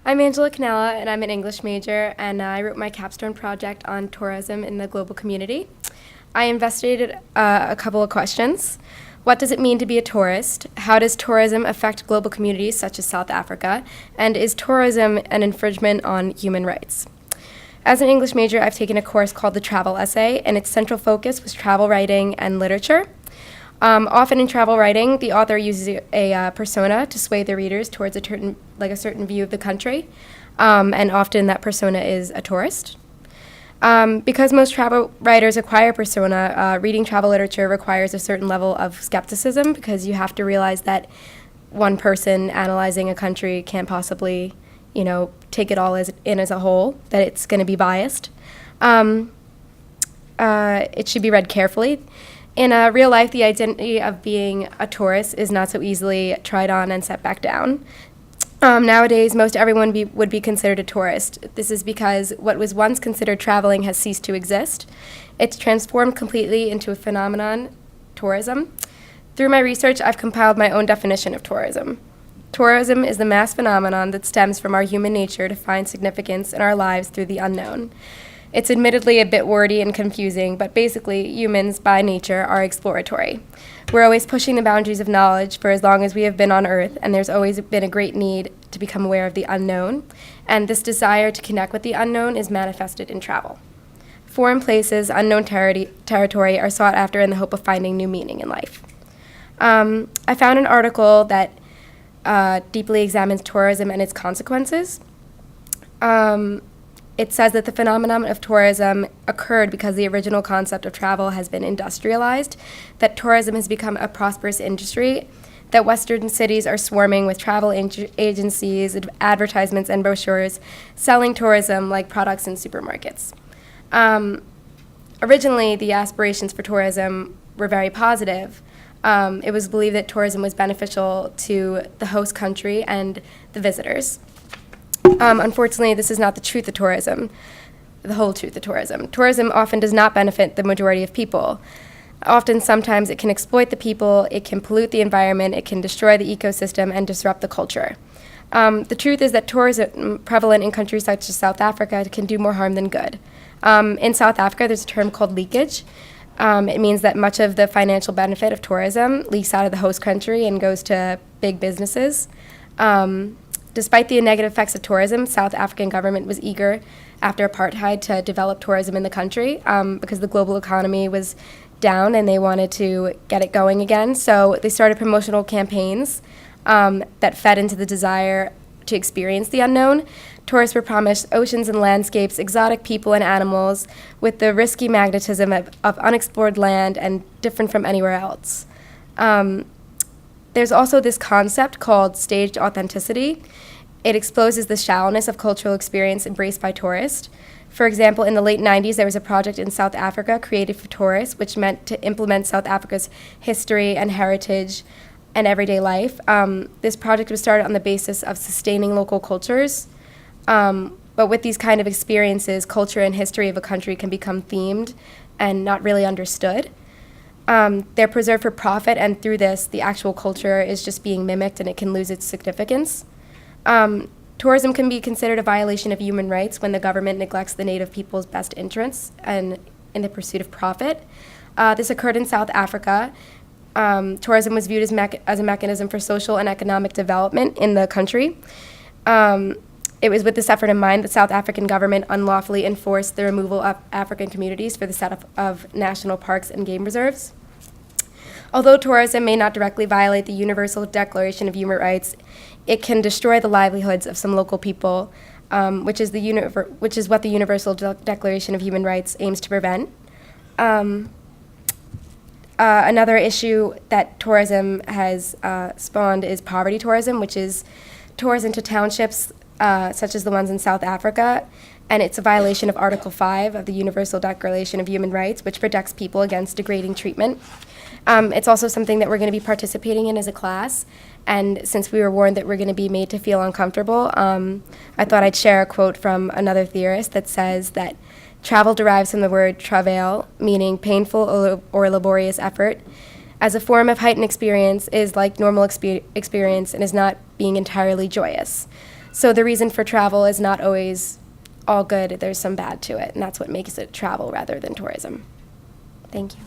I'm Angela Canella, and I'm an English major, and I wrote my capstone project on tourism in the global community. I investigated a couple of questions. What does it mean to be a tourist? How does tourism affect global communities such as South Africa? And is tourism an infringement on human rights? As an English major, I've taken a course called the Travel Essay, and its central focus was travel writing and literature. Often in travel writing, the author uses a persona to sway the readers towards a certain view of the country, and often that persona is a tourist. Because most travel writers acquire persona, reading travel literature requires a certain level of skepticism because you have to realize that one person analyzing a country can't possibly, take it all as a whole, that it's going to be biased. It should be read carefully. In real life, the identity of being a tourist is not so easily tried on and set back down. Nowadays, most everyone would be considered a tourist. This is because what was once considered traveling has ceased to exist. It's transformed completely into a phenomenon, tourism. Through my research, I've compiled my own definition of tourism. Tourism is the mass phenomenon that stems from our human nature to find significance in our lives through the unknown. It's admittedly a bit wordy and confusing, but basically, humans, by nature, are exploratory. We're always pushing the boundaries of knowledge for as long as we have been on Earth, and there's always been a great need to become aware of the unknown, and this desire to connect with the unknown is manifested in travel. Foreign places, unknown territory are sought after in the hope of finding new meaning in life. I found an article that deeply examines tourism and its consequences. It says that the phenomenon of tourism occurred because the original concept of travel has been industrialized, that tourism has become a prosperous industry, that Western cities are swarming with travel agencies, advertisements, and brochures selling tourism like products in supermarkets. Originally, the aspirations for tourism were very positive. It was believed that tourism was beneficial to the host country and the visitors. Unfortunately, this is not the truth of tourism, the whole truth of tourism. Tourism often does not benefit the majority of people. Sometimes it can exploit the people, it can pollute the environment, it can destroy the ecosystem and disrupt the culture. The truth is that tourism prevalent in countries such as South Africa can do more harm than good. In South Africa, there's a term called leakage. It means that much of the financial benefit of tourism leaks out of the host country and goes to big businesses. Despite the negative effects of tourism, South African government was eager after apartheid to develop tourism in the country because the global economy was down and they wanted to get it going again. So they started promotional campaigns that fed into the desire to experience the unknown. Tourists were promised oceans and landscapes, exotic people and animals, with the risky magnetism of unexplored land and different from anywhere else. There's also this concept called staged authenticity. It exposes the shallowness of cultural experience embraced by tourists. For example, in the late 90s, there was a project in South Africa created for tourists, which meant to implement South Africa's history and heritage and everyday life. This project was started on the basis of sustaining local cultures. But with these kind of experiences, culture and history of a country can become themed and not really understood. They're preserved for profit, and through this, the actual culture is just being mimicked and it can lose its significance. Tourism can be considered a violation of human rights when the government neglects the native people's best interests and in the pursuit of profit. This occurred in South Africa. Tourism was viewed as a mechanism for social and economic development in the country. It was with this effort in mind that South African government unlawfully enforced the removal of African communities for the setup of national parks and game reserves. Although tourism may not directly violate the Universal Declaration of Human Rights, it can destroy the livelihoods of some local people, which is what the Universal Declaration of Human Rights aims to prevent. Another issue that tourism has spawned is poverty tourism, which is tours into townships such as the ones in South Africa, and it's a violation of Article 5 of the Universal Declaration of Human Rights, which protects people against degrading treatment. It's also something that we're going to be participating in as a class, and since we were warned that we're going to be made to feel uncomfortable, I thought I'd share a quote from another theorist that says that travel derives from the word travail, meaning painful or laborious effort, as a form of heightened experience is like normal experience and is not being entirely joyous. So the reason for travel is not always all good. There's some bad to it, and that's what makes it travel rather than tourism. Thank you.